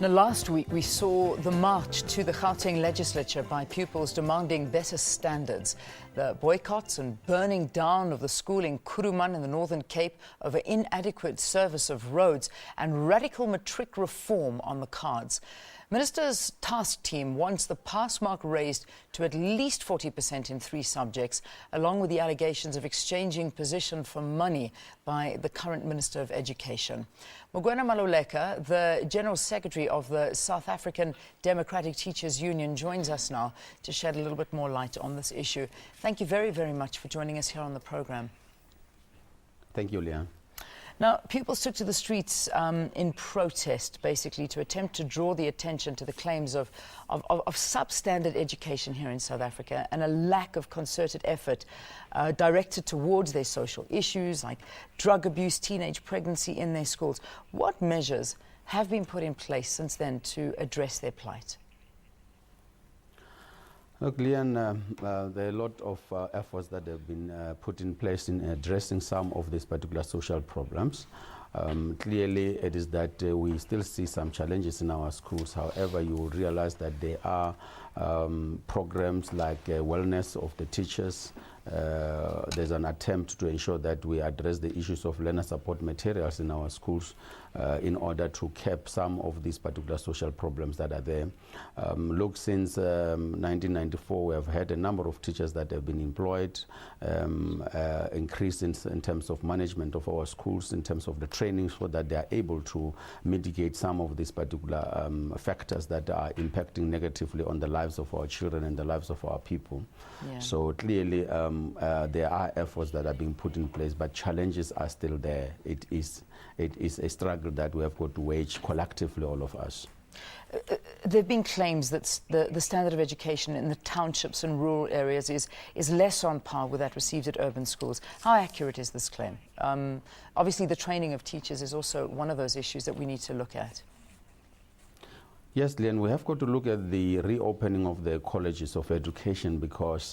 Now, last week we saw the march to the Gauteng legislature by pupils demanding better standards. The boycotts and burning down of the school in Kuruman in the Northern Cape over inadequate service of roads and radical matric reform on the cards. Minister's task team wants the pass mark raised to at least 40% in 3 subjects, along with the allegations of exchanging position for money by the current Minister of Education. Mugwena Maluleke, the General Secretary of the South African Democratic Teachers Union, joins us now to shed a little bit more light on this issue. Thank you very, very much for joining us here on the program. Thank you, Leanne. Now, pupils took to the streets in protest, basically, to attempt to draw the attention to the claims of substandard education here in South Africa and a lack of concerted effort directed towards their social issues like drug abuse, teenage pregnancy in their schools. What measures have been put in place since then to address their plight? Look, Leanne, there are a lot of efforts that have been put in place in addressing some of these particular social problems. Clearly, it is that we still see some challenges in our schools. However, you will realize that there are programs like wellness of the teachers. There's an attempt to ensure that we address the issues of learner support materials in our schools in order to cap some of these particular social problems that are there. Look, since 1994, we have had a number of teachers that have been employed, increase in terms of management of our schools, in terms of the training, so that they are able to mitigate some of these particular factors that are impacting negatively on the lives of our children and the lives of our people. Yeah. So clearly, there are efforts that are being put in place, but challenges are still there. It is a struggle that we have got to wage collectively, all of us. There have been claims that the standard of education in the townships and rural areas is less on par with that received at urban schools. How accurate is this claim? Obviously, the training of teachers is also one of those issues that we need to look at. Yes, Leanne, we have got to look at the reopening of the colleges of education, because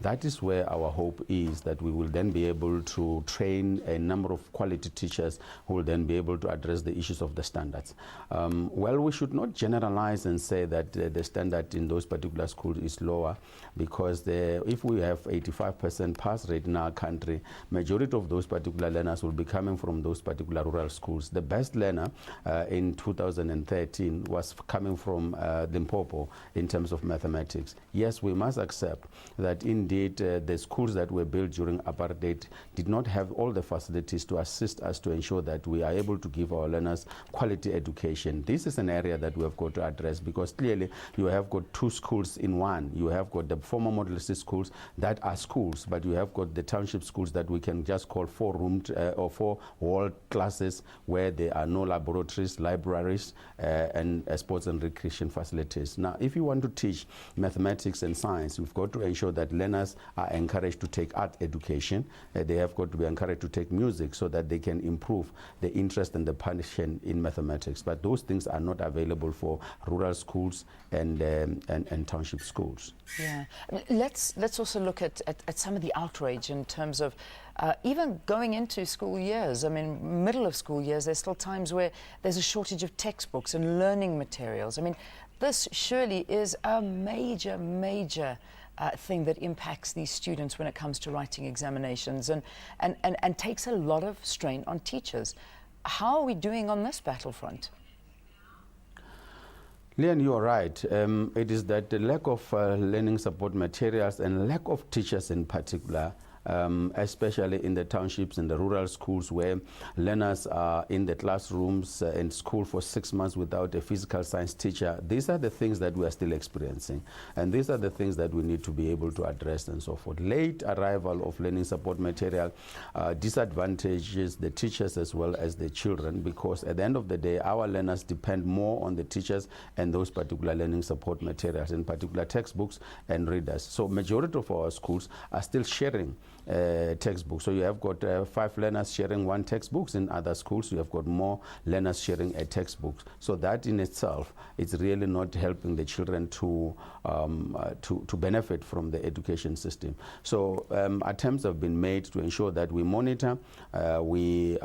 that is where our hope is, that we will then be able to train a number of quality teachers who will then be able to address the issues of the standards. Well, we should not generalize and say that the standard in those particular schools is lower, because if we have 85% pass rate in our country, majority of those particular learners will be coming from those particular rural schools. The best learner in 2013 was coming from Limpopo in terms of mathematics. Yes, we must accept that indeed the schools that were built during apartheid did not have all the facilities to assist us to ensure that we are able to give our learners quality education. This is an area that we have got to address, because clearly you have got 2 schools in one. You have got the former modelistic schools that are schools, but you have got the township schools that we can just call 4-roomed or 4-walled classes, where there are no laboratories, libraries, and sports and recreation facilities. Now, if you want to teach mathematics and science, you've got to ensure that learners are encouraged to take art education. They have got to be encouraged to take music, so that they can improve the interest and the passion in mathematics. But those things are not available for rural schools and township schools. Yeah. Let's also look at some of the outrage in terms of even going into school years. I mean, middle of school years, there's still times where there's a shortage of textbooks and learning materials. I mean, this surely is a major thing that impacts these students when it comes to writing examinations and takes a lot of strain on teachers. How are we doing on this battlefront? Leanne, you are right. It is that the lack of learning support materials and lack of teachers in particular, especially in the townships and the rural schools, where learners are in the classrooms in school for 6 months without a physical science teacher. These are the things that we are still experiencing, and these are the things that we need to be able to address and so forth. Late arrival of learning support material disadvantages the teachers as well as the children, because at the end of the day, our learners depend more on the teachers and those particular learning support materials, in particular textbooks and readers. So majority of our schools are still sharing textbooks. So you have got 5 learners sharing 1 textbook. In other schools, you have got more learners sharing a textbook. So that in itself is really not helping the children to benefit from the education system. So attempts have been made to ensure that we monitor, we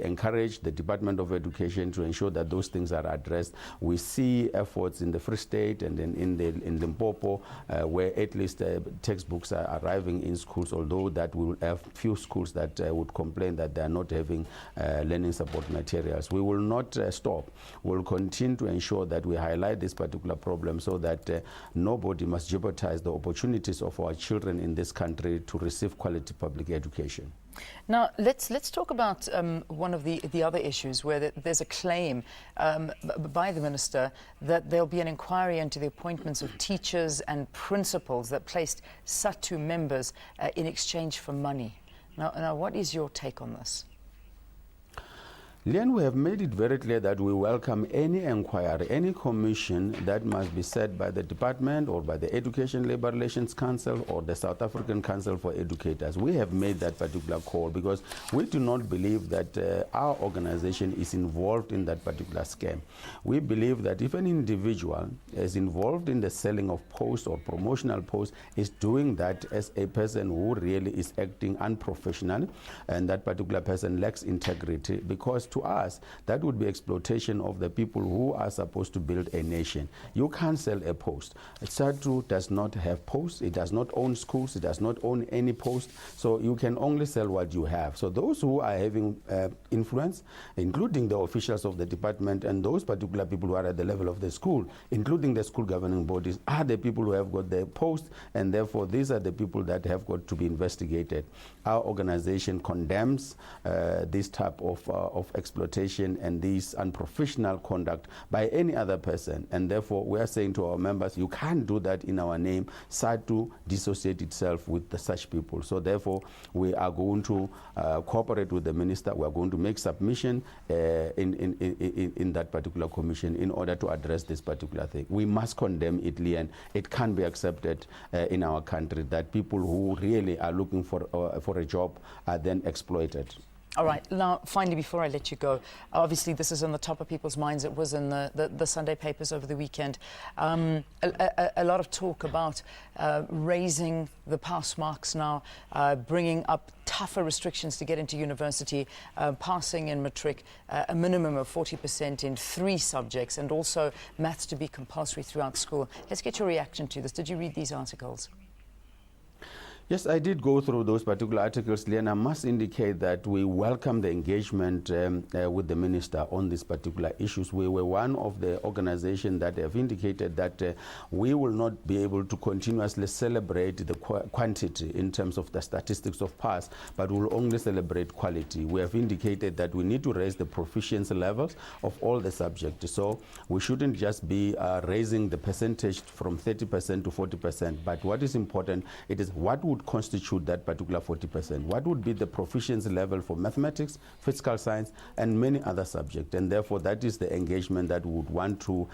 encourage the Department of Education to ensure that those things are addressed. We see efforts in the Free State and then in Limpopo where at least textbooks are arriving in schools, although that we will have few schools that would complain that they are not having learning support materials. We will not stop. We'll continue to ensure that we highlight this particular problem so that nobody must jeopardize the opportunities of our children in this country to receive quality public education. Now, let's talk about one of the other issues where there's a claim by the Minister that there'll be an inquiry into the appointments of teachers and principals that placed SADTU members in exchange for money. Now, what is your take on this? Leanne, we have made it very clear that we welcome any inquiry, any commission that must be set by the department or by the Education Labour Relations Council or the South African Council for Educators. We have made that particular call because we do not believe that our organization is involved in that particular scam. We believe that if an individual is involved in the selling of posts or promotional posts, is doing that as a person who really is acting unprofessionally, and that particular person lacks integrity, because to us, that would be exploitation of the people who are supposed to build a nation. You can't sell a post. SADTU does not have posts. It does not own schools. It does not own any post. So you can only sell what you have. So those who are having influence, including the officials of the department and those particular people who are at the level of the school, including the school governing bodies, are the people who have got the post, and therefore these are the people that have got to be investigated. Our organization condemns this type of exploitation and this unprofessional conduct by any other person, and therefore we are saying to our members, you can't do that in our name. SADTU dissociate itself with such people. So therefore we are going to cooperate with the minister. We are going to make submission in that particular commission in order to address this particular thing. We must condemn it, Leanne. It can't be accepted in our country that people who really are looking for a job are then exploited. All right. Now, finally, before I let you go, obviously this is on the top of people's minds. It was in the Sunday papers over the weekend. A lot of talk about raising the pass marks now, bringing up tougher restrictions to get into university, passing in matric, a minimum of 40% in 3 subjects, and also maths to be compulsory throughout school. Let's get your reaction to this. Did you read these articles? Yes, I did go through those particular articles, Leanne. I must indicate that we welcome the engagement with the minister on these particular issues. We were one of the organizations that have indicated that we will not be able to continuously celebrate the quantity in terms of the statistics of pass, but we'll only celebrate quality. We have indicated that we need to raise the proficiency levels of all the subjects. So we shouldn't just be raising the percentage from 30% to 40%, but what is important, it is what would constitute that particular 40%. What would be the proficiency level for mathematics, physical science, and many other subjects? And therefore, that is the engagement that we would want to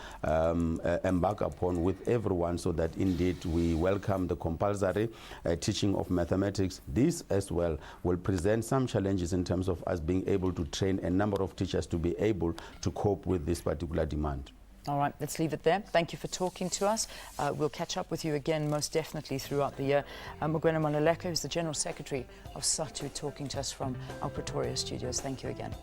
embark upon with everyone, so that indeed we welcome the compulsory teaching of mathematics. This as well will present some challenges in terms of us being able to train a number of teachers to be able to cope with this particular demand. All right, let's leave it there. Thank you for talking to us. We'll catch up with you again most definitely throughout the year. Mugwena Maluleke, who's the General Secretary of SADTU, talking to us from our Pretoria studios. Thank you again.